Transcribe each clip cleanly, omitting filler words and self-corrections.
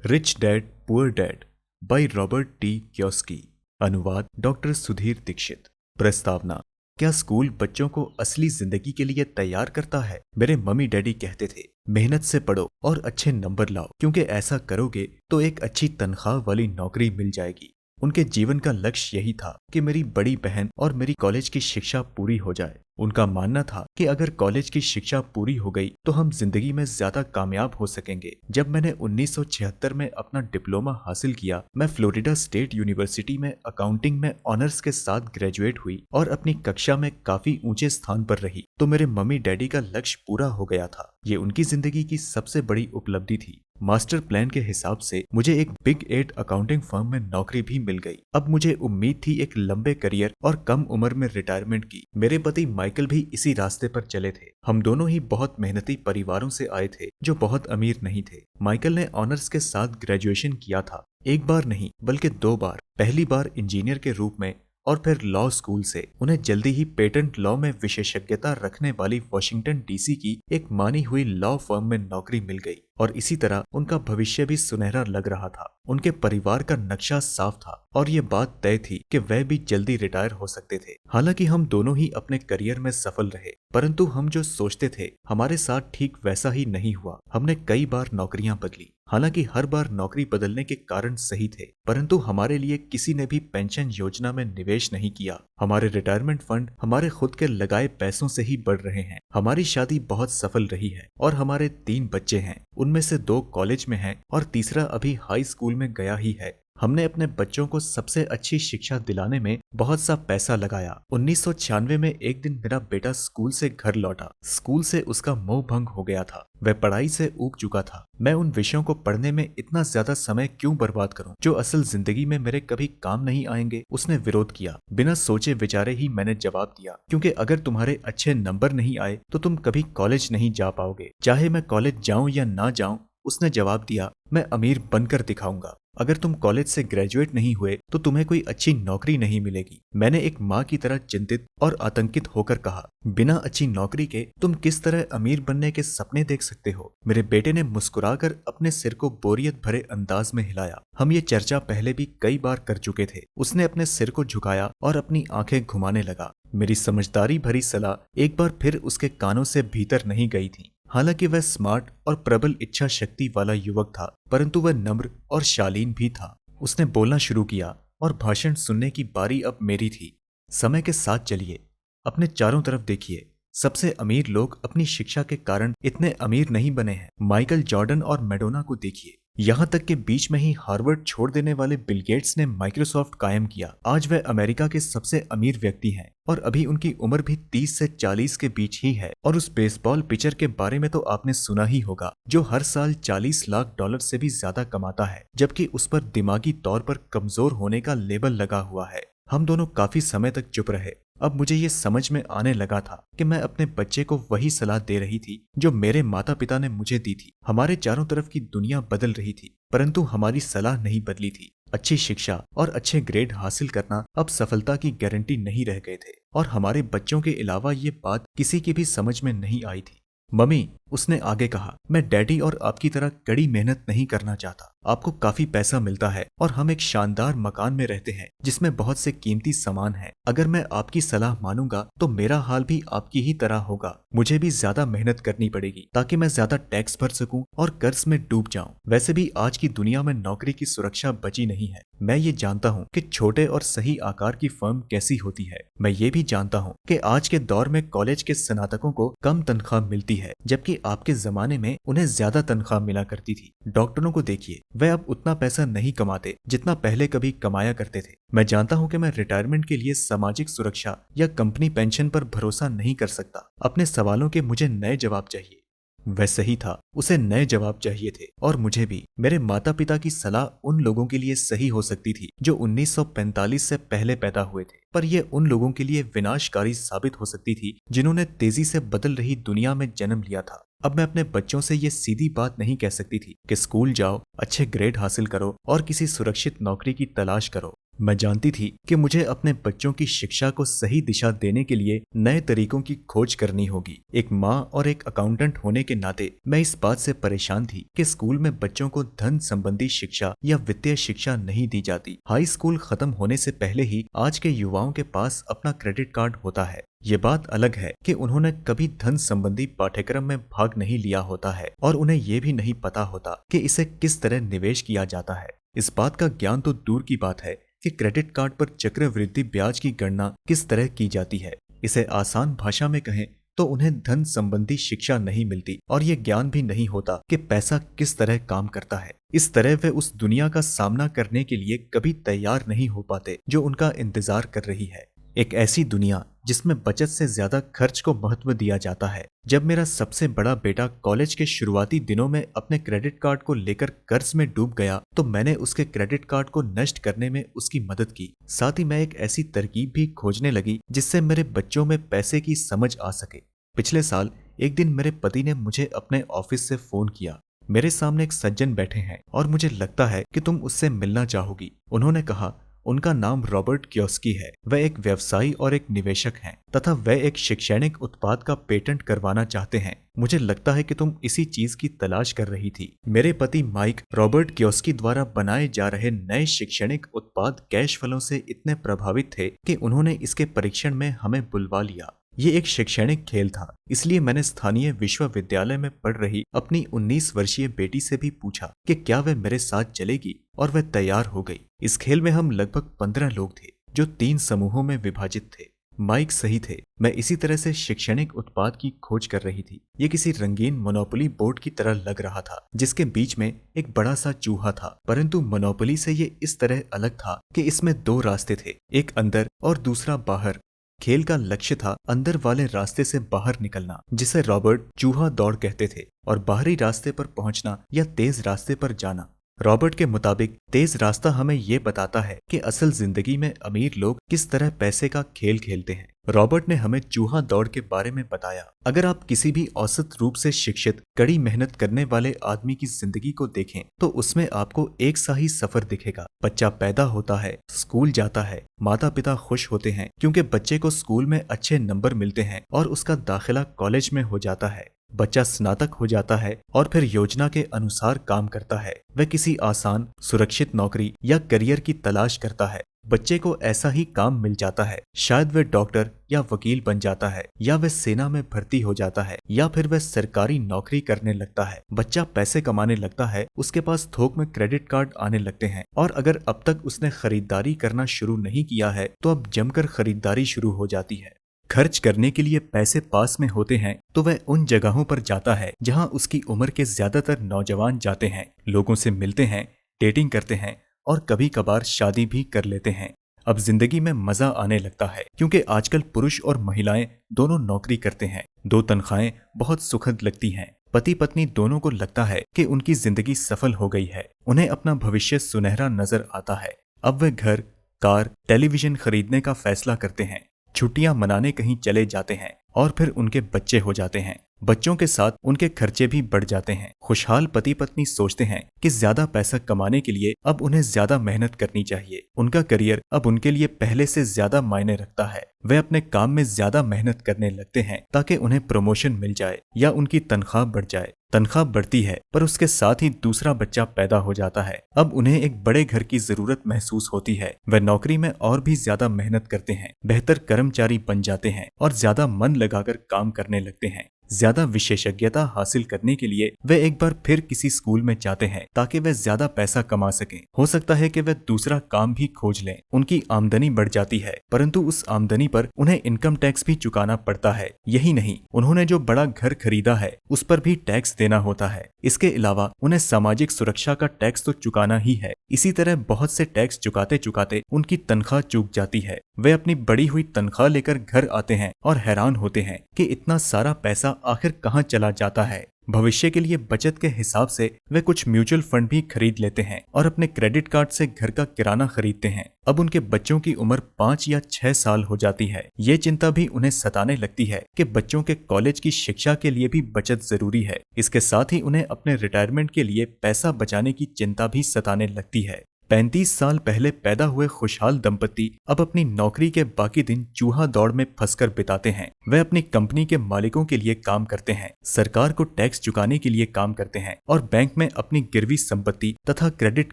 Rich dad poor dad by Robert T Kiyosaki. अनुवाद doctor Sudhir Dixit. प्रस्तावना। क्या स्कूल बच्चों को असली जिंदगी के लिए तैयार करता है? मेरे मम्मी डैडी कहते थे, मेहनत से पढ़ो और अच्छे नंबर लाओ, क्योंकि ऐसा करोगे तो एक अच्छी तनख्वाह वाली नौकरी मिल जाएगी। उनके जीवन का लक्ष्य यही था कि मेरी बड़ी बहन और मेरी कॉलेज की शिक्षा पूरी हो जाए। उनका मानना था कि अगर कॉलेज की शिक्षा पूरी हो गई तो हम जिंदगी में ज्यादा कामयाब हो सकेंगे। जब मैंने 1976 में अपना डिप्लोमा हासिल किया, मैं फ्लोरिडा स्टेट यूनिवर्सिटी में अकाउंटिंग में ऑनर्स के साथ ग्रेजुएट हुई और अपनी कक्षा में काफी ऊंचे स्थान पर रही, तो मेरे मम्मी डैडी का लक्ष्य पूरा हो गया था। ये उनकी जिंदगी की सबसे बड़ी उपलब्धि थी। मास्टर प्लान के हिसाब से मुझे एक बिग 8 अकाउंटिंग फर्म में नौकरी भी मिल गई। अब मुझे उम्मीद थी एक लंबे करियर और कम उम्र में रिटायरमेंट की। मेरे पति माइकल भी इसी रास्ते पर चले थे। हम दोनों ही बहुत मेहनती परिवारों से आए थे जो बहुत अमीर नहीं थे। माइकल ने ऑनर्स के साथ ग्रेजुएशन किया था, एक बार नहीं बल्कि 2 बार। पहली बार इंजीनियर के रूप में और फिर लॉ स्कूल से। उन्हें जल्दी ही पेटेंट लॉ में विशेषज्ञता रखने वाली वॉशिंगटन डीसी की एक मानी हुई लॉ फर्म में नौकरी मिल गई और इसी तरह उनका भविष्य भी सुनहरा लग रहा था। उनके परिवार का नक्शा साफ था और ये बात तय थी कि वह भी जल्दी रिटायर हो सकते थे। हालांकि हम दोनों ही अपने करियर में सफल रहे, परंतु हम जो सोचते थे हमारे साथ ठीक वैसा ही नहीं हुआ। हमने कई बार नौकरियां बदली। हालांकि हर बार नौकरी बदलने के कारण सही थे, परंतु हमारे लिए किसी ने भी पेंशन योजना में निवेश नहीं किया। हमारे रिटायरमेंट फंड हमारे खुद के लगाए पैसों से ही बढ़ रहे हैं। हमारी शादी बहुत सफल रही है और हमारे 3 बच्चे हैं। उनमें से 2 कॉलेज में हैं और तीसरा अभी हाई स्कूल में गया ही है। हमने अपने बच्चों को सबसे अच्छी शिक्षा दिलाने में बहुत सा पैसा लगाया। 1996 में एक दिन मेरा बेटा स्कूल से घर लौटा। स्कूल से उसका मोह भंग हो गया था। वह पढ़ाई से ऊब चुका था। मैं उन विषयों को पढ़ने में इतना ज्यादा समय क्यों बर्बाद करूं जो असल जिंदगी में मेरे कभी काम नहीं आएंगे। उसने विरोध किया। बिना सोचे विचारे ही मैंने जवाब दिया, क्योंकि अगर तुम्हारे अच्छे नंबर नहीं आए तो तुम कभी कॉलेज नहीं जा पाओगे, चाहे मैं कॉलेज जाऊं या ना जाऊं। उसने जवाब दिया, मैं अमीर बनकर दिखाऊंगा। अगर तुम कॉलेज से ग्रेजुएट नहीं हुए तो तुम्हें कोई अच्छी नौकरी नहीं मिलेगी। मैंने एक माँ की तरह चिंतित और आतंकित होकर कहा, बिना अच्छी नौकरी के तुम किस तरह अमीर बनने के सपने देख सकते हो? मेरे बेटे ने मुस्कुराकर अपने सिर को बोरियत भरे अंदाज में हिलाया। हम ये चर्चा पहले भी कई बार कर चुके थे। उसने अपने सिर को झुकाया और अपनी आंखें घुमाने लगा। मेरी समझदारी भरी सलाह एक बार फिर उसके कानों से भीतर नहीं गई थी। हालांकि वह स्मार्ट और प्रबल इच्छा शक्ति वाला युवक था, परंतु वह नम्र और शालीन भी था। उसने बोलना शुरू किया और भाषण सुनने की बारी अब मेरी थी। समय के साथ चलिए, अपने चारों तरफ देखिए। सबसे अमीर लोग अपनी शिक्षा के कारण इतने अमीर नहीं बने हैं। माइकल जॉर्डन और मैडोना को देखिए। यहाँ तक कि बीच में ही हार्वर्ड छोड़ देने वाले बिल गेट्स ने माइक्रोसॉफ्ट कायम किया। आज वह अमेरिका के सबसे अमीर व्यक्ति हैं और अभी उनकी उम्र भी 30 से 40 के बीच ही है। और उस बेसबॉल पिचर के बारे में तो आपने सुना ही होगा, जो हर साल $40 लाख से भी ज्यादा कमाता है, जबकि उस पर दिमागी तौर पर कमजोर होने का लेबल लगा हुआ है। हम दोनों काफी समय तक चुप रहे। अब मुझे ये समझ में आने लगा था कि मैं अपने बच्चे को वही सलाह दे रही थी जो मेरे माता पिता ने मुझे दी थी। हमारे चारों तरफ की दुनिया बदल रही थी, परंतु हमारी सलाह नहीं बदली थी। अच्छी शिक्षा और अच्छे ग्रेड हासिल करना अब सफलता की गारंटी नहीं रह गए थे और हमारे बच्चों के अलावा ये बात किसी की भी समझ में नहीं आई थी। मम्मी, उसने आगे कहा, मैं डैडी और आपकी तरह कड़ी मेहनत नहीं करना चाहता। आपको काफी पैसा मिलता है और हम एक शानदार मकान में रहते हैं जिसमें बहुत से कीमती सामान हैं। अगर मैं आपकी सलाह मानूंगा तो मेरा हाल भी आपकी ही तरह होगा। मुझे भी ज्यादा मेहनत करनी पड़ेगी ताकि मैं ज्यादा टैक्स भर सकूं और कर्ज में डूब जाऊं। वैसे भी आज की दुनिया में नौकरी की सुरक्षा बची नहीं है। मैं ये जानता हूँ कि छोटे और सही आकार की फर्म कैसी होती है। मैं ये भी जानता हूँ कि आज के दौर में कॉलेज के स्नातकों को कम तनख्वाह मिलती है, जबकि आपके जमाने में उन्हें ज्यादा तनख्वाह मिला करती थी। डॉक्टरों को देखिए, वह अब उतना पैसा नहीं कमाते जितना पहले कभी कमाया करते थे। मैं जानता हूं कि मैं रिटायरमेंट के लिए सामाजिक सुरक्षा या कंपनी पेंशन पर भरोसा नहीं कर सकता। अपने सवालों के मुझे नए जवाब चाहिए। वह सही था, उसे नए जवाब चाहिए थे और मुझे भी। मेरे माता पिता की सलाह उन लोगों के लिए सही हो सकती थी जो 1945 से पहले पैदा हुए थे, पर यह उन लोगों के लिए विनाशकारी साबित हो सकती थी जिन्होंने तेजी से बदल रही दुनिया में जन्म लिया था। अब मैं अपने बच्चों से ये सीधी बात नहीं कह सकती थी कि स्कूल जाओ, अच्छे ग्रेड हासिल करो और किसी सुरक्षित नौकरी की तलाश करो। मैं जानती थी कि मुझे अपने बच्चों की शिक्षा को सही दिशा देने के लिए नए तरीकों की खोज करनी होगी। एक माँ और एक अकाउंटेंट होने के नाते मैं इस बात से परेशान थी कि स्कूल में बच्चों को धन संबंधी शिक्षा या वित्तीय शिक्षा नहीं दी जाती। हाई स्कूल खत्म होने से पहले ही आज के युवाओं के पास अपना क्रेडिट कार्ड होता है। ये बात अलग है कि उन्होंने कभी धन संबंधी पाठ्यक्रम में भाग नहीं लिया होता है और उन्हें ये भी नहीं पता होता कि इसे किस तरह निवेश किया जाता है। इस बात का ज्ञान तो दूर की बात है कि क्रेडिट कार्ड पर चक्रवृद्धि ब्याज की गणना किस तरह की जाती है। इसे आसान भाषा में कहें तो उन्हें धन संबंधी शिक्षा नहीं मिलती और ये ज्ञान भी नहीं होता कि पैसा किस तरह काम करता है। इस तरह वे उस दुनिया का सामना करने के लिए कभी तैयार नहीं हो पाते जो उनका इंतजार कर रही है। एक ऐसी दुनिया जिसमें बचत से ज्यादा खर्च को महत्व दिया जाता है। जब मेरा सबसे बड़ा बेटा कॉलेज के शुरुआती दिनों में अपने क्रेडिट कार्ड को लेकर कर्ज में डूब गया तो मैंने उसके क्रेडिट कार्ड को नष्ट करने में उसकी मदद की। साथ ही मैं एक ऐसी तरकीब भी खोजने लगी जिससे मेरे बच्चों में पैसे की समझ आ सके। पिछले साल एक दिन मेरे पति ने मुझे अपने ऑफिस से फोन किया। मेरे सामने एक सज्जन बैठे हैं और मुझे लगता है कि तुम उससे मिलना चाहोगी। उन्होंने कहा, उनका नाम रॉबर्ट कियोस्की है। वह एक व्यवसायी और एक निवेशक हैं तथा वह एक शैक्षणिक उत्पाद का पेटेंट करवाना चाहते हैं। मुझे लगता है कि तुम इसी चीज की तलाश कर रही थी। मेरे पति माइक रॉबर्ट कियोस्की द्वारा बनाए जा रहे नए शैक्षणिक उत्पाद कैश फ्लो से इतने प्रभावित थे कि उन्होंने इसके परीक्षण में हमें बुलवा लिया। ये एक शैक्षणिक खेल था, इसलिए मैंने स्थानीय विश्वविद्यालय में पढ़ रही अपनी 19 वर्षीय बेटी से भी पूछा कि क्या वह मेरे साथ चलेगी और वह तैयार हो गई। इस खेल में हम लगभग 15 लोग थे जो 3 समूहों में विभाजित थे। माइक सही थे, मैं इसी तरह से शैक्षणिक उत्पाद की खोज कर रही थी। ये किसी रंगीन मोनोपोली बोर्ड की तरह लग रहा था जिसके बीच में एक बड़ा सा चूहा था, परंतु मोनोपोली से ये इस तरह अलग था कि इसमें 2 रास्ते थे, एक अंदर और दूसरा बाहर। खेल का लक्ष्य था अंदर वाले रास्ते से बाहर निकलना, जिसे रॉबर्ट चूहा दौड़ कहते थे, और बाहरी रास्ते पर पहुंचना या तेज रास्ते पर जाना। रॉबर्ट के मुताबिक तेज रास्ता हमें ये बताता है कि असल जिंदगी में अमीर लोग किस तरह पैसे का खेल खेलते हैं। रॉबर्ट ने हमें चूहा दौड़ के बारे में बताया। अगर आप किसी भी औसत रूप से शिक्षित, कड़ी मेहनत करने वाले आदमी की जिंदगी को देखें तो उसमें आपको एक सा ही सफर दिखेगा। बच्चा पैदा होता है, स्कूल जाता है, माता पिता खुश होते हैं क्योंकि बच्चे को स्कूल में अच्छे नंबर मिलते हैं और उसका दाखिला कॉलेज में हो जाता है। बच्चा स्नातक हो जाता है और फिर योजना के अनुसार काम करता है। वह किसी आसान, सुरक्षित नौकरी या करियर की तलाश करता है। बच्चे को ऐसा ही काम मिल जाता है। शायद वह डॉक्टर या वकील बन जाता है, या वह सेना में भर्ती हो जाता है, या फिर वह सरकारी नौकरी करने लगता है। बच्चा पैसे कमाने लगता है, उसके पास थोक में क्रेडिट कार्ड आने लगते हैं, और अगर अब तक उसने खरीदारी करना शुरू नहीं किया है तो अब जमकर खरीदारी शुरू हो जाती है। खर्च करने के लिए पैसे पास में होते हैं तो वह उन जगहों पर जाता है जहां उसकी उम्र के ज्यादातर नौजवान जाते हैं, लोगों से मिलते हैं, डेटिंग करते हैं और कभी कभार शादी भी कर लेते हैं। अब जिंदगी में मजा आने लगता है क्योंकि आजकल पुरुष और महिलाएं दोनों नौकरी करते हैं। 2 तनख्वाहें बहुत सुखद लगती हैं। पति पत्नी दोनों को लगता है कि उनकी जिंदगी सफल हो गई है। उन्हें अपना भविष्य सुनहरा नजर आता है। अब वे घर, कार, टेलीविजन खरीदने का फैसला करते हैं, छुट्टियां मनाने कहीं चले जाते हैं और फिर उनके बच्चे हो जाते हैं। बच्चों के साथ उनके खर्चे भी बढ़ जाते हैं। खुशहाल पति पत्नी सोचते हैं कि ज्यादा पैसा कमाने के लिए अब उन्हें ज्यादा मेहनत करनी चाहिए। उनका करियर अब उनके लिए पहले से ज्यादा मायने रखता है। वे अपने काम में ज्यादा मेहनत करने लगते हैं ताकि उन्हें प्रमोशन मिल जाए या उनकी तनख्वाह बढ़ जाए। तनख्वाह बढ़ती है पर उसके साथ ही दूसरा बच्चा पैदा हो जाता है। अब उन्हें एक बड़े घर की जरूरत महसूस होती है। वे नौकरी में और भी ज्यादा मेहनत करते हैं, बेहतर कर्मचारी बन जाते हैं और ज्यादा मन लगाकर काम करने लगते हैं। ज्यादा विशेषज्ञता हासिल करने के लिए वे एक बार फिर किसी स्कूल में जाते हैं ताकि वे ज्यादा पैसा कमा सकें। हो सकता है कि वे दूसरा काम भी खोज लें। उनकी आमदनी बढ़ जाती है, परंतु उस आमदनी पर उन्हें इनकम टैक्स भी चुकाना पड़ता है। यही नहीं, उन्होंने जो बड़ा घर खरीदा है उस पर भी टैक्स देना होता है। इसके अलावा उन्हें सामाजिक सुरक्षा का टैक्स तो चुकाना ही है। इसी तरह बहुत से टैक्स चुकाते चुकाते उनकी तनख्वाह चूक जाती है। वे अपनी बढ़ी हुई तनख्वाह लेकर घर आते हैं और हैरान होते हैं कि इतना सारा पैसा आखिर कहाँ चला जाता है। भविष्य के लिए बचत के हिसाब से वे कुछ म्यूचुअल फंड भी खरीद लेते हैं और अपने क्रेडिट कार्ड से घर का किराना खरीदते हैं। अब उनके बच्चों की उम्र 5 या 6 साल हो जाती है। ये चिंता भी उन्हें सताने लगती है कि बच्चों के कॉलेज की शिक्षा के लिए भी बचत जरूरी है। इसके साथ ही उन्हें अपने रिटायरमेंट के लिए पैसा बचाने की चिंता भी सताने लगती है। 35 साल पहले पैदा हुए खुशहाल दंपति अब अपनी नौकरी के बाकी दिन चूहा दौड़ में फंसकर बिताते हैं। वे अपनी कंपनी के मालिकों के लिए काम करते हैं, सरकार को टैक्स चुकाने के लिए काम करते हैं और बैंक में अपनी गिरवी संपत्ति तथा क्रेडिट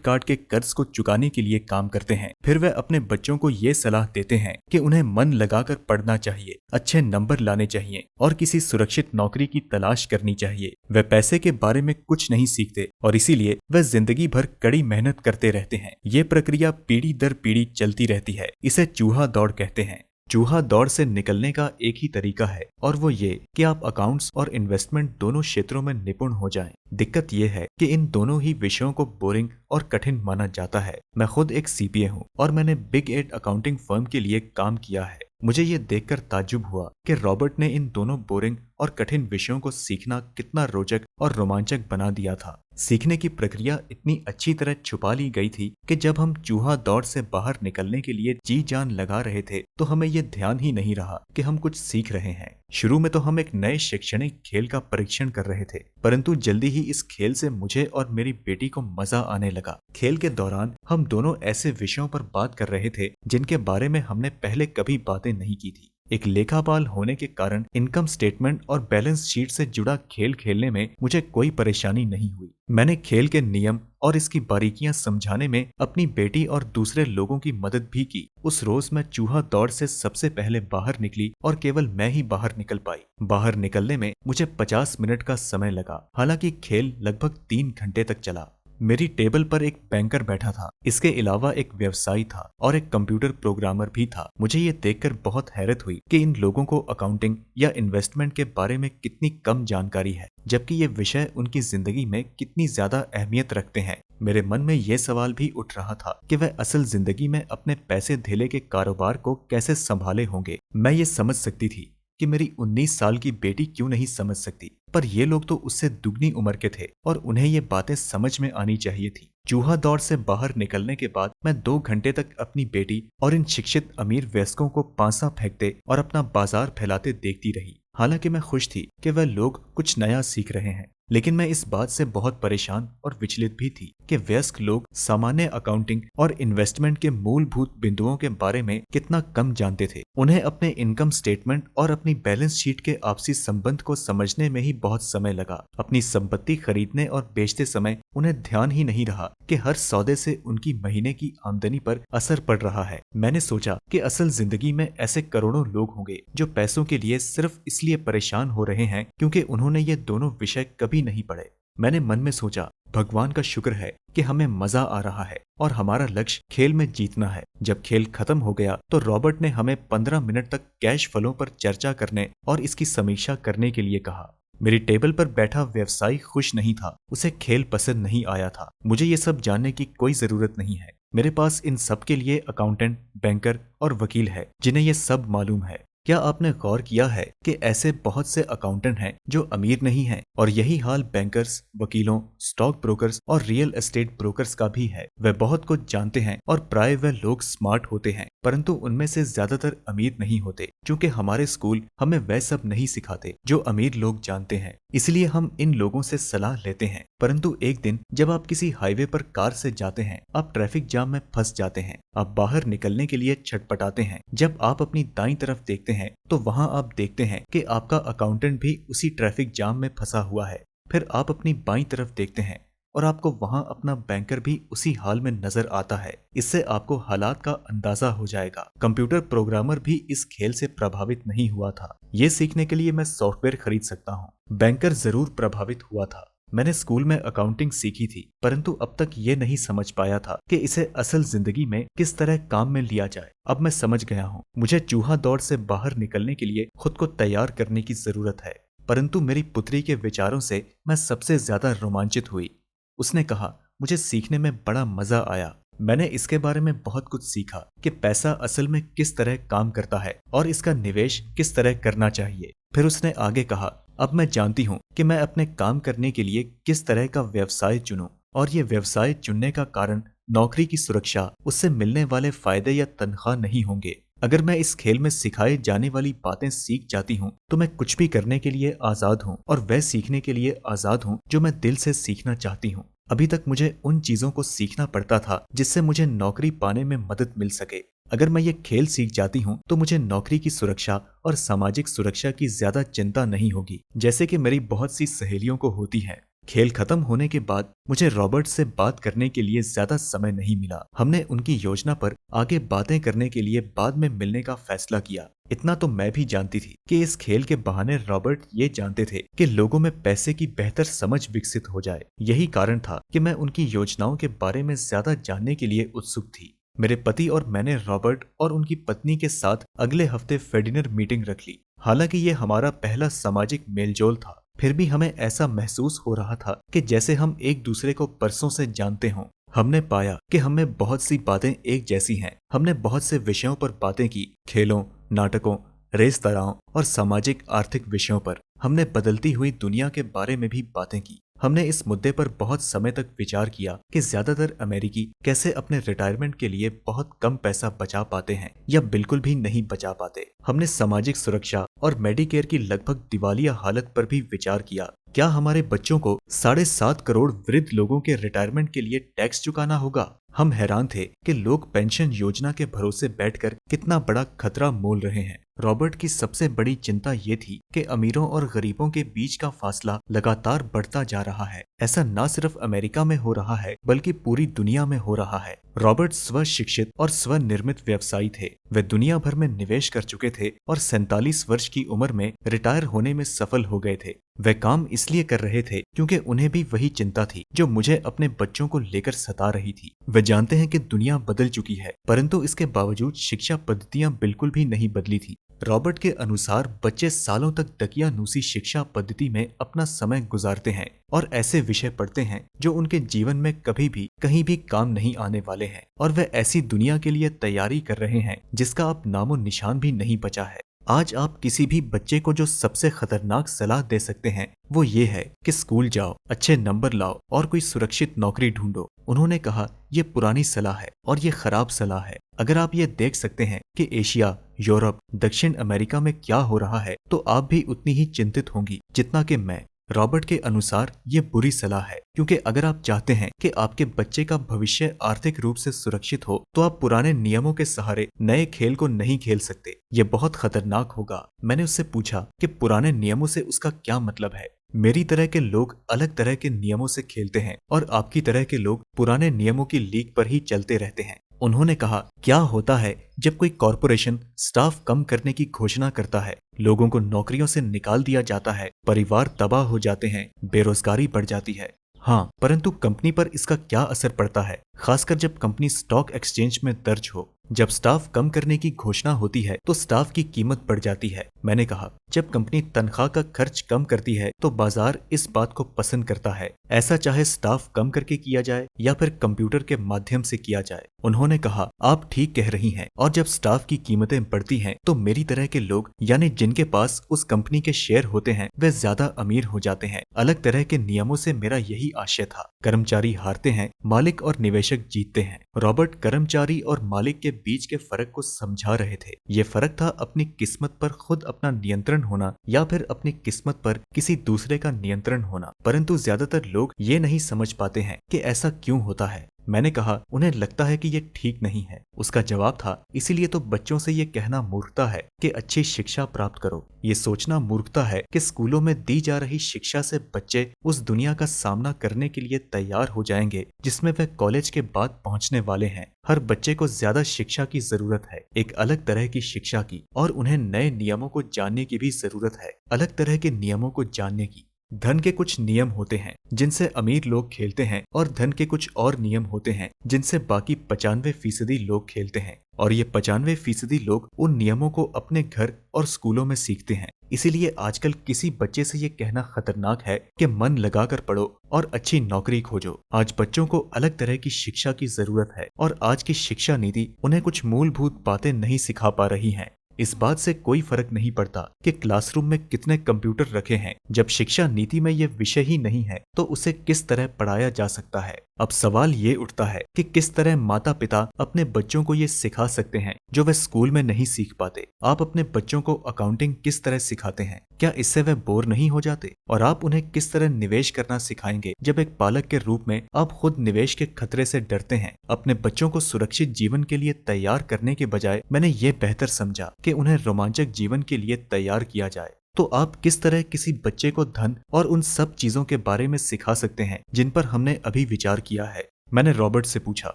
कार्ड के कर्ज को चुकाने के लिए काम करते हैं। फिर वे अपने बच्चों को ये सलाह देते हैं कि उन्हें मन लगाकर पढ़ना चाहिए, अच्छे नंबर लाने चाहिए और किसी सुरक्षित नौकरी की तलाश करनी चाहिए। वे पैसे के बारे में कुछ नहीं सीखते और इसीलिए वे जिंदगी भर कड़ी मेहनत करते रहते हैं। ये प्रक्रिया पीढ़ी दर पीढ़ी चलती रहती है। इसे चूहा दौड़ कहते हैं। चूहा दौड़ से निकलने का एक ही तरीका है और वो ये कि आप अकाउंट्स और इन्वेस्टमेंट दोनों क्षेत्रों में निपुण हो जाएं। दिक्कत ये है कि इन दोनों ही विषयों को बोरिंग और कठिन माना जाता है। मैं खुद एक सीपीए हूँ और मैंने बिग 8 अकाउंटिंग फर्म के लिए काम किया है। मुझे ये देखकर ताज्जुब हुआ कि रॉबर्ट ने इन दोनों बोरिंग और कठिन विषयों को सीखना कितना रोचक और रोमांचक बना दिया था। सीखने की प्रक्रिया इतनी अच्छी तरह छुपा ली गई थी कि जब हम चूहा दौड़ से बाहर निकलने के लिए जी जान लगा रहे थे तो हमें ये ध्यान ही नहीं रहा कि हम कुछ सीख रहे हैं। शुरू में तो हम एक नए शैक्षणिक खेल का परीक्षण कर रहे थे, परंतु जल्दी ही इस खेल से मुझे और मेरी बेटी को मजा आने लगा। खेल के दौरान हम दोनों ऐसे विषयों पर बात कर रहे थे जिनके बारे में हमने पहले कभी बातें नहीं की थी। एक लेखापाल होने के कारण इनकम स्टेटमेंट और बैलेंस शीट से जुड़ा खेल खेलने में मुझे कोई परेशानी नहीं हुई। मैंने खेल के नियम और इसकी बारीकियां समझाने में अपनी बेटी और दूसरे लोगों की मदद भी की। उस रोज मैं चूहा दौड़ से सबसे पहले बाहर निकली और केवल मैं ही बाहर निकल पाई। बाहर निकलने में मुझे 50 मिनट का समय लगा। हालांकि खेल लगभग 3 घंटे तक चला। मेरी टेबल पर एक बैंकर बैठा था, इसके अलावा एक व्यवसायी था और एक कंप्यूटर प्रोग्रामर भी था। मुझे ये देखकर बहुत हैरत हुई कि इन लोगों को अकाउंटिंग या इन्वेस्टमेंट के बारे में कितनी कम जानकारी है, जबकि ये विषय उनकी जिंदगी में कितनी ज्यादा अहमियत रखते हैं। मेरे मन में ये सवाल भी उठ रहा था कि वह असल जिंदगी में अपने पैसे धेले के कारोबार को कैसे संभाले होंगे। मैं ये समझ सकती थी कि मेरी 19 साल की बेटी क्यों नहीं समझ सकती, पर ये लोग तो उससे दुगनी उम्र के थे और उन्हें ये बातें समझ में आनी चाहिए थी। चूहा दौड़ से बाहर निकलने के बाद मैं 2 घंटे तक अपनी बेटी और इन शिक्षित अमीर वयस्कों को पांसा फेंकते और अपना बाजार फैलाते देखती रही। हालांकि मैं खुश थी कि वह लोग कुछ नया सीख रहे हैं, लेकिन मैं इस बात से बहुत परेशान और विचलित भी थी कि वयस्क लोग सामान्य अकाउंटिंग और इन्वेस्टमेंट के मूलभूत बिंदुओं के बारे में कितना कम जानते थे। उन्हें अपने इनकम स्टेटमेंट और अपनी बैलेंस शीट के आपसी संबंध को समझने में ही बहुत समय लगा। अपनी संपत्ति खरीदने और बेचते समय उन्हें ध्यान ही नहीं रहा कि हर सौदे से उनकी महीने की आमदनी पर असर पड़ रहा है। मैंने सोचा कि असल जिंदगी में ऐसे करोड़ों लोग होंगे जो पैसों के लिए सिर्फ इसलिए परेशान हो रहे हैं क्योंकि उन्होंने ये दोनों विषय कभी नहीं पढ़े। मैंने मन में सोचा, भगवान का शुक्र है कि हमें मजा आ रहा है और हमारा लक्ष्य खेल में जीतना है। जब खेल खत्म हो गया तो रॉबर्ट ने हमें 15 मिनट तक कैश फ्लो पर चर्चा करने और इसकी समीक्षा करने के लिए कहा। मेरी टेबल पर बैठा व्यवसायी खुश नहीं था, उसे खेल पसंद नहीं आया था। मुझे ये सब जानने की कोई जरूरत नहीं है। मेरे पास इन सब के लिए अकाउंटेंट, बैंकर और वकील है जिन्हें ये सब मालूम है। क्या आपने गौर किया है कि ऐसे बहुत से अकाउंटेंट हैं जो अमीर नहीं हैं और यही हाल बैंकर्स, वकीलों, स्टॉक ब्रोकर्स और रियल एस्टेट ब्रोकर्स का भी है। वे बहुत कुछ जानते हैं और प्राय वे लोग स्मार्ट होते हैं, परंतु उनमें से ज्यादातर अमीर नहीं होते, क्योंकि हमारे स्कूल हमें वह सब नहीं सिखाते जो अमीर लोग जानते हैं। इसलिए हम इन लोगों से सलाह लेते हैं, परंतु एक दिन जब आप किसी हाईवे पर कार से जाते हैं, आप ट्रैफिक जाम में फंस जाते हैं। आप बाहर निकलने के लिए छटपटाते हैं। जब आप अपनी दाईं तरफ देखते हैं तो वहां आप देखते हैं कि आपका अकाउंटेंट भी उसी ट्रैफिक जाम में फंसा हुआ है। फिर आप अपनी बाईं तरफ देखते हैं और आपको वहां अपना बैंकर भी उसी हाल में नजर आता है। इससे आपको हालात का अंदाजा हो जाएगा। कंप्यूटर प्रोग्रामर भी इस खेल से प्रभावित नहीं हुआ था। ये सीखने के लिए मैं सॉफ्टवेयर खरीद सकता हूँ। बैंकर जरूर प्रभावित हुआ था। मैंने स्कूल में अकाउंटिंग सीखी थी, परंतु अब तक ये नहीं समझ पाया था कि इसे असल जिंदगी में किस तरह काम में लिया जाए। अब मैं समझ गया हूँ। मुझे चूहा दौड़ से बाहर निकलने के लिए खुद को तैयार करने की जरूरत है। परंतु मेरी पुत्री के विचारों से मैं सबसे ज्यादा रोमांचित हुई। उसने कहा, मुझे सीखने में बड़ा मजा आया। मैंने इसके बारे में बहुत कुछ सीखा कि पैसा असल में किस तरह काम करता है और इसका निवेश किस तरह करना चाहिए। फिर उसने आगे कहा, अब मैं जानती हूँ कि मैं अपने काम करने के लिए किस तरह का व्यवसाय चुनूं, और ये व्यवसाय चुनने का कारण नौकरी की सुरक्षा, उससे मिलने वाले फायदे या तनख्वाह नहीं होंगे। अगर मैं इस खेल में सिखाई जाने वाली बातें सीख जाती हूँ तो मैं कुछ भी करने के लिए आजाद हूँ और वह सीखने के लिए आजाद हूँ जो मैं दिल से सीखना चाहती हूँ। अभी तक मुझे उन चीजों को सीखना पड़ता था जिससे मुझे नौकरी पाने में मदद मिल सके। अगर मैं ये खेल सीख जाती हूँ तो मुझे नौकरी की सुरक्षा और सामाजिक सुरक्षा की ज्यादा चिंता नहीं होगी, जैसे कि मेरी बहुत सी सहेलियों को होती है। खेल खत्म होने के बाद मुझे रॉबर्ट से बात करने के लिए ज्यादा समय नहीं मिला। हमने उनकी योजना पर आगे बातें करने के लिए बाद में मिलने का फैसला किया। इतना तो मैं भी जानती थी कि इस खेल के बहाने रॉबर्ट ये जानते थे कि लोगों में पैसे की बेहतर समझ विकसित हो जाए। यही कारण था कि मैं उनकी योजनाओं के बारे में ज्यादा जानने के लिए उत्सुक थी। मेरे पति और मैंने रॉबर्ट और उनकी पत्नी के साथ अगले हफ्ते फेडिनर मीटिंग रख ली। हालांकि ये हमारा पहला सामाजिक मेलजोल था, फिर भी हमें ऐसा महसूस हो रहा था कि जैसे हम एक दूसरे को बरसों से जानते हों। हमने पाया कि हमें बहुत सी बातें एक जैसी हैं। हमने बहुत से विषयों पर बातें की, खेलों, नाटकों, रेस्तराओं और सामाजिक आर्थिक विषयों पर। हमने बदलती हुई दुनिया के बारे में भी बातें की। हमने इस मुद्दे पर बहुत समय तक विचार किया कि ज्यादातर अमेरिकी कैसे अपने रिटायरमेंट के लिए बहुत कम पैसा बचा पाते हैं या बिल्कुल भी नहीं बचा पाते। हमने सामाजिक सुरक्षा और मेडिकेयर की लगभग दिवालिया हालत पर भी विचार किया। क्या हमारे बच्चों को 7.5 करोड़ वृद्ध लोगों के रिटायरमेंट के लिए टैक्स चुकाना होगा? हम हैरान थे कि लोग पेंशन योजना के भरोसे बैठकर कितना बड़ा खतरा मोल रहे हैं। रॉबर्ट की सबसे बड़ी चिंता ये थी कि अमीरों और गरीबों के बीच का फासला लगातार बढ़ता जा रहा है। ऐसा न सिर्फ अमेरिका में हो रहा है बल्कि पूरी दुनिया में हो रहा है। रॉबर्ट स्व शिक्षित और स्वनिर्मित व्यवसायी थे। वे दुनिया भर में निवेश कर चुके थे और 47 वर्ष की उम्र में रिटायर होने में सफल हो गए थे। वे काम इसलिए कर रहे थे क्योंकि उन्हें भी वही चिंता थी जो मुझे अपने बच्चों को लेकर सता रही थी। वे जानते हैं कि दुनिया बदल चुकी है, परंतु इसके बावजूद शिक्षा पद्धतियां बिल्कुल भी नहीं बदली थी। रॉबर्ट के अनुसार बच्चे सालों तक दकियानूसी शिक्षा पद्धति में अपना समय गुजारते हैं और ऐसे विषय पढ़ते हैं जो उनके जीवन में कभी भी कहीं भी काम नहीं आने वाले हैं, और वे ऐसी दुनिया के लिए तैयारी कर रहे हैं जिसका अब नामो निशान भी नहीं बचा है। आज आप किसी भी बच्चे को जो सबसे खतरनाक सलाह दे सकते हैं वो ये है कि स्कूल जाओ, अच्छे नंबर लाओ और कोई सुरक्षित नौकरी ढूंढो। उन्होंने कहा, ये पुरानी सलाह है और ये खराब सलाह है। अगर आप ये देख सकते हैं कि एशिया, यूरोप, दक्षिण अमेरिका में क्या हो रहा है तो आप भी उतनी ही चिंतित होंगी जितना कि मैं। रॉबर्ट के अनुसार ये बुरी सलाह है, क्योंकि अगर आप चाहते हैं कि आपके बच्चे का भविष्य आर्थिक रूप से सुरक्षित हो तो आप पुराने नियमों के सहारे नए खेल को नहीं खेल सकते। ये बहुत खतरनाक होगा। मैंने उससे पूछा कि पुराने नियमों से उसका क्या मतलब है। मेरी तरह के लोग अलग तरह के नियमों से खेलते हैं और आपकी तरह के लोग पुराने नियमों की लीक पर ही चलते रहते हैं। उन्होंने कहा, क्या होता है जब कोई कॉरपोरेशन स्टाफ कम करने की घोषणा करता है, लोगों को नौकरियों से निकाल दिया जाता है, परिवार तबाह हो जाते हैं, बेरोजगारी बढ़ जाती है। हाँ, परंतु कंपनी पर इसका क्या असर पड़ता है, खासकर जब कंपनी स्टॉक एक्सचेंज में दर्ज हो। जब स्टाफ कम करने की घोषणा होती है तो स्टाफ की कीमत बढ़ जाती है। मैंने कहा, जब कंपनी तनख्वाह का खर्च कम करती है तो बाजार इस बात को पसंद करता है, ऐसा चाहे स्टाफ कम करके किया जाए या फिर कंप्यूटर के माध्यम से किया जाए। उन्होंने कहा, आप ठीक कह रही हैं, और जब स्टाफ की कीमतें बढ़ती हैं तो मेरी तरह के लोग, यानी जिनके पास उस कंपनी के शेयर होते हैं, वे ज्यादा अमीर हो जाते हैं। अलग तरह के नियमों से मेरा यही आशय था। कर्मचारी हारते हैं, मालिक और निवेशक जीतते हैं। रॉबर्ट कर्मचारी और मालिक के बीच के फर्क को समझा रहे थे। ये फर्क था अपनी किस्मत पर खुद अपना नियंत्रण होना या फिर अपनी किस्मत पर किसी दूसरे का नियंत्रण होना। परंतु ज्यादातर लोग ये नहीं समझ पाते हैं कि ऐसा क्यों होता है। मैंने कहा, उन्हें लगता है कि ये ठीक नहीं है। उसका जवाब था, इसीलिए तो बच्चों से ये कहना मूर्खता है कि अच्छी शिक्षा प्राप्त करो। ये सोचना मूर्खता है कि स्कूलों में दी जा रही शिक्षा से बच्चे उस दुनिया का सामना करने के लिए तैयार हो जाएंगे जिसमें वे कॉलेज के बाद पहुंचने वाले हैं। हर बच्चे को ज्यादा शिक्षा की जरूरत है, एक अलग तरह की शिक्षा की, और उन्हें नए नियमों को जानने की भी जरूरत है, अलग तरह के नियमों को जानने की। धन के कुछ नियम होते हैं जिनसे अमीर लोग खेलते हैं और धन के कुछ और नियम होते हैं जिनसे बाकी 95% लोग खेलते हैं, और ये 95% लोग उन नियमों को अपने घर और स्कूलों में सीखते हैं। इसीलिए आजकल किसी बच्चे से ये कहना खतरनाक है कि मन लगाकर पढ़ो और अच्छी नौकरी खोजो। आज बच्चों को अलग तरह की शिक्षा की जरूरत है और आज की शिक्षा नीति उन्हें कुछ मूलभूत बातें नहीं सिखा पा रही है। इस बात से कोई फर्क नहीं पड़ता कि क्लासरूम में कितने कंप्यूटर रखे हैं। जब शिक्षा नीति में ये विषय ही नहीं है तो उसे किस तरह पढ़ाया जा सकता है। अब सवाल ये उठता है कि किस तरह माता पिता अपने बच्चों को ये सिखा सकते हैं जो वे स्कूल में नहीं सीख पाते। आप अपने बच्चों को अकाउंटिंग किस तरह सिखाते हैं? क्या इससे वे बोर नहीं हो जाते? और आप उन्हें किस तरह निवेश करना सिखाएंगे जब एक पालक के रूप में आप खुद निवेश के खतरे से डरते हैं? अपने बच्चों को सुरक्षित जीवन के लिए तैयार करने के बजाय मैंने ये बेहतर समझा कि उन्हें रोमांचक जीवन के लिए तैयार किया जाए। तो आप किस तरह किसी बच्चे को धन और उन सब चीजों के बारे में सिखा सकते हैं जिन पर हमने अभी विचार किया है? मैंने रॉबर्ट से पूछा,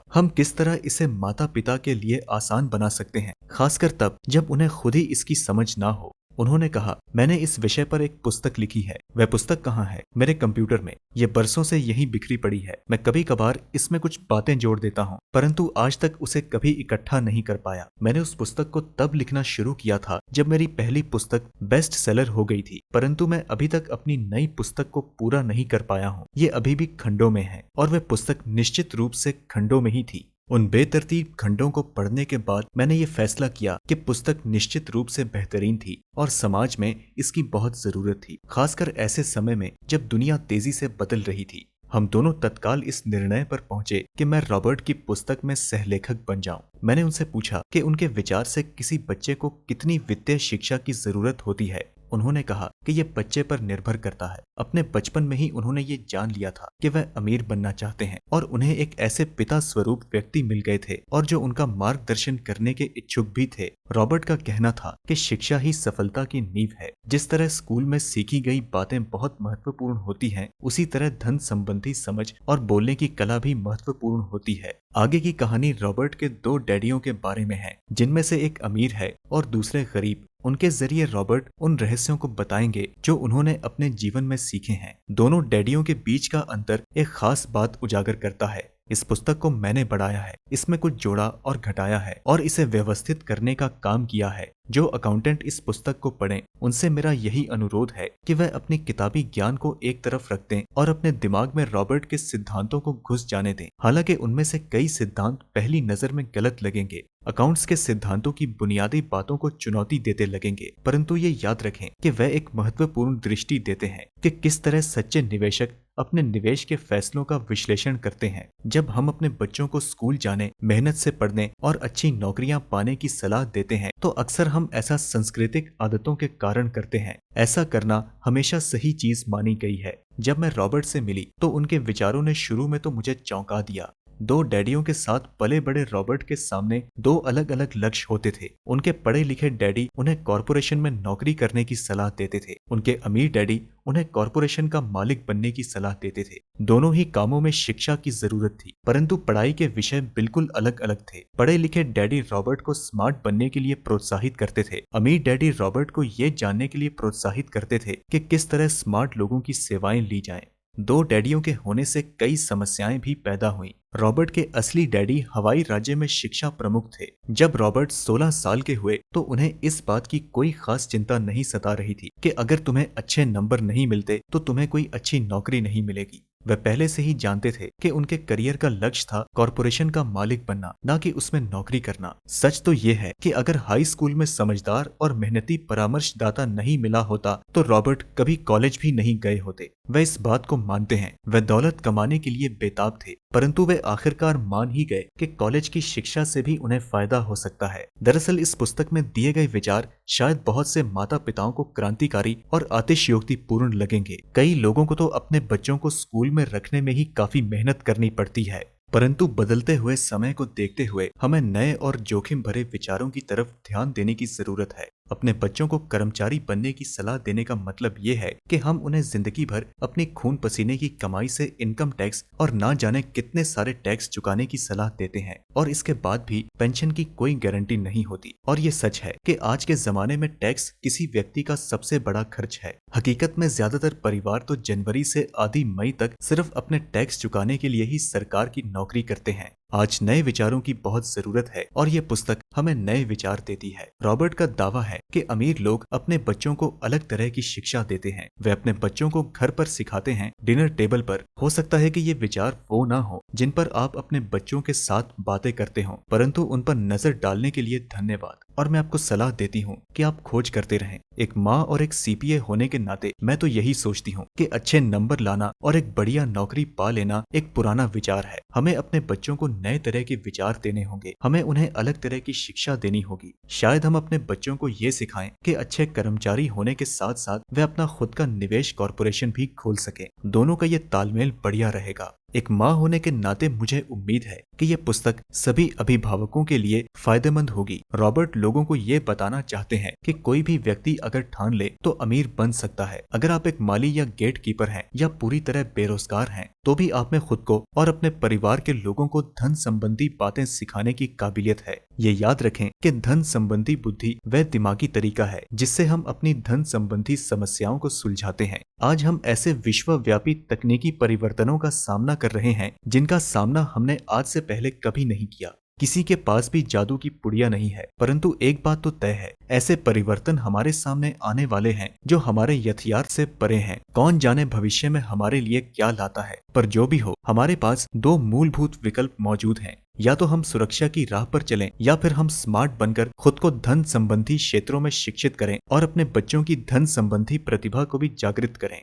हम किस तरह इसे माता पिता के लिए आसान बना सकते हैं, खासकर तब जब उन्हें खुद ही इसकी समझ ना हो। उन्होंने कहा, मैंने इस विषय पर एक पुस्तक लिखी है। वह पुस्तक कहाँ है? मेरे कंप्यूटर में। ये बरसों से यहीं बिखरी पड़ी है। मैं कभी कभार इसमें कुछ बातें जोड़ देता हूँ, परंतु आज तक उसे कभी इकट्ठा नहीं कर पाया। मैंने उस पुस्तक को तब लिखना शुरू किया था जब मेरी पहली पुस्तक बेस्ट सेलर हो गई थी, परंतु मैं अभी तक अपनी नई पुस्तक को पूरा नहीं कर पाया हूँ। ये अभी भी खंडों में है और वह पुस्तक निश्चित रूप से खंडों में ही थी। उन बेतरतीब खंडों को पढ़ने के बाद मैंने ये फैसला किया कि पुस्तक निश्चित रूप से बेहतरीन थी और समाज में इसकी बहुत जरूरत थी, खासकर ऐसे समय में जब दुनिया तेजी से बदल रही थी। हम दोनों तत्काल इस निर्णय पर पहुंचे कि मैं रॉबर्ट की पुस्तक में सहलेखक बन जाऊं। मैंने उनसे पूछा कि उनके विचार से किसी बच्चे को कितनी वित्तीय शिक्षा की जरूरत होती है। उन्होंने कहा कि यह बच्चे पर निर्भर करता है। अपने बचपन में ही उन्होंने ये जान लिया था कि वह अमीर बनना चाहते हैं और उन्हें एक ऐसे पिता स्वरूप व्यक्ति मिल गए थे और जो उनका मार्गदर्शन करने के इच्छुक भी थे। रॉबर्ट का कहना था कि शिक्षा ही सफलता की नींव है। जिस तरह स्कूल में सीखी गई बातें बहुत महत्वपूर्ण होती हैं, उसी तरह धन संबंधी समझ और बोलने की कला भी महत्वपूर्ण होती है। आगे की कहानी रॉबर्ट के दो डैडियों के बारे में है, जिनमें से एक अमीर है और दूसरे गरीब। उनके जरिए रॉबर्ट उन रहस्यों को बताएंगे जो उन्होंने अपने जीवन में सीखे हैं। दोनों डैडियों के बीच का अंतर एक खास बात उजागर करता है। इस पुस्तक को मैंने बढ़ाया है, इसमें कुछ जोड़ा और घटाया है और इसे व्यवस्थित करने का काम किया है। जो अकाउंटेंट इस पुस्तक को पढ़ें, उनसे मेरा यही अनुरोध है कि वह अपनी किताबी ज्ञान को एक तरफ रख दें और अपने दिमाग में रॉबर्ट के सिद्धांतों को घुस जाने दें। हालांकि उनमें से कई सिद्धांत पहली नजर में गलत लगेंगे, अकाउंट्स के सिद्धांतों की बुनियादी बातों को चुनौती देते लगेंगे, परंतु ये याद रखें कि वह एक महत्वपूर्ण दृष्टि देते हैं कि किस तरह सच्चे निवेशक अपने निवेश के फैसलों का विश्लेषण करते हैं। जब हम अपने बच्चों को स्कूल जाने, मेहनत से पढ़ने और अच्छी नौकरियां पाने की सलाह देते हैं तो अक्सर हम ऐसा सांस्कृतिक आदतों के कारण करते हैं। ऐसा करना हमेशा सही चीज मानी गई है। जब मैं रॉबर्ट से मिली तो उनके विचारों ने शुरू में तो मुझे चौंका दिया। दो डैडियों के साथ पले बड़े रॉबर्ट के सामने दो अलग अलग लक्ष्य होते थे। उनके पढ़े लिखे डैडी उन्हें कॉरपोरेशन में नौकरी करने की सलाह देते थे, उनके अमीर डैडी उन्हें कॉरपोरेशन का मालिक बनने की सलाह देते थे। दोनों ही कामों में शिक्षा की जरूरत थी, परंतु पढ़ाई के विषय बिल्कुल अलग अलग थे। पढ़े लिखे डैडी रॉबर्ट को स्मार्ट बनने के लिए प्रोत्साहित करते थे, अमीर डैडी रॉबर्ट को ये जानने के लिए प्रोत्साहित करते थे कि किस तरह स्मार्ट लोगों की सेवाएं ली जाएं। दो डैडियों के होने से कई समस्याएं भी पैदा हुई। रॉबर्ट के असली डैडी हवाई राज्य में शिक्षा प्रमुख थे। जब रॉबर्ट 16 साल के हुए तो उन्हें इस बात की कोई खास चिंता नहीं सता रही थी कि अगर तुम्हें अच्छे नंबर नहीं मिलते तो तुम्हें कोई अच्छी नौकरी नहीं मिलेगी। वह पहले से ही जानते थे कि उनके करियर का लक्ष्य था कॉरपोरेशन का मालिक बनना, न कि उसमें नौकरी करना। सच तो ये है कि अगर हाई स्कूल में समझदार और मेहनती परामर्शदाता नहीं मिला होता तो रॉबर्ट कभी कॉलेज भी नहीं गए होते। वह इस बात को मानते हैं। वह दौलत कमाने के लिए बेताब थे, परंतु वे आखिरकार मान ही गए कि कॉलेज की शिक्षा से भी उन्हें फायदा हो सकता है। दरअसल इस पुस्तक में दिए गए विचार शायद बहुत से माता पिताओं को क्रांतिकारी और अतिशयोक्तिपूर्ण लगेंगे। कई लोगों को तो अपने बच्चों को स्कूल में रखने में ही काफी मेहनत करनी पड़ती है, परंतु बदलते हुए समय को देखते हुए हमें नए और जोखिम भरे विचारों की तरफ ध्यान देने की जरूरत है। अपने बच्चों को कर्मचारी बनने की सलाह देने का मतलब ये है कि हम उन्हें जिंदगी भर अपनी खून पसीने की कमाई से इनकम टैक्स और ना जाने कितने सारे टैक्स चुकाने की सलाह देते हैं, और इसके बाद भी पेंशन की कोई गारंटी नहीं होती। और ये सच है कि आज के जमाने में टैक्स किसी व्यक्ति का सबसे बड़ा खर्च है। हकीकत में ज्यादातर परिवार तो जनवरी से आधी मई तक सिर्फ अपने टैक्स चुकाने के लिए ही सरकार की नौकरी करते हैं। आज नए विचारों की बहुत जरूरत है और ये पुस्तक हमें नए विचार देती है। रॉबर्ट का दावा है कि अमीर लोग अपने बच्चों को अलग तरह की शिक्षा देते हैं। वे अपने बच्चों को घर पर सिखाते हैं, डिनर टेबल पर। हो सकता है कि ये विचार वो ना हो जिन पर आप अपने बच्चों के साथ बातें करते हो, परंतु उन पर नजर डालने के लिए धन्यवाद। और मैं आपको सलाह देती हूँ कि आप खोज करते रहें। एक माँ और एक सीपीए होने के नाते मैं तो यही सोचती हूँ कि अच्छे नंबर लाना और एक बढ़िया नौकरी पा लेना एक पुराना विचार है। हमें अपने बच्चों को नए तरह के विचार देने होंगे। हमें उन्हें अलग तरह की शिक्षा देनी होगी। शायद हम अपने बच्चों को ये सिखाएं कि अच्छे कर्मचारी होने के साथ साथ वे अपना खुद का निवेश कॉर्पोरेशन भी खोल सके। दोनों का ये तालमेल बढ़िया रहेगा। एक माँ होने के नाते मुझे उम्मीद है कि यह पुस्तक सभी अभिभावकों के लिए फायदेमंद होगी। रॉबर्ट लोगों को ये बताना चाहते हैं कि कोई भी व्यक्ति अगर ठान ले तो अमीर बन सकता है। अगर आप एक माली या गेट कीपर हैं या पूरी तरह बेरोजगार हैं, तो भी आप में खुद को और अपने परिवार के लोगों को धन संबंधी बातें सिखाने की काबिलियत है। ये याद रखें कि धन संबंधी बुद्धि वह दिमागी तरीका है जिससे हम अपनी धन संबंधी समस्याओं को सुलझाते हैं। आज हम ऐसे विश्वव्यापी तकनीकी परिवर्तनों का सामना कर रहे हैं जिनका सामना हमने आज से पहले कभी नहीं किया। किसी के पास भी जादू की पुड़िया नहीं है, परंतु एक बात तो तय है, ऐसे परिवर्तन हमारे सामने आने वाले हैं जो हमारे यथार्थ से परे हैं। कौन जाने भविष्य में हमारे लिए क्या लाता है, पर जो भी हो हमारे पास दो मूलभूत विकल्प मौजूद हैं। या तो हम सुरक्षा की राह पर चलें या फिर हम स्मार्ट बनकर खुद को धन संबंधी क्षेत्रों में शिक्षित करें और अपने बच्चों की धन संबंधी प्रतिभा को भी जागृत करें।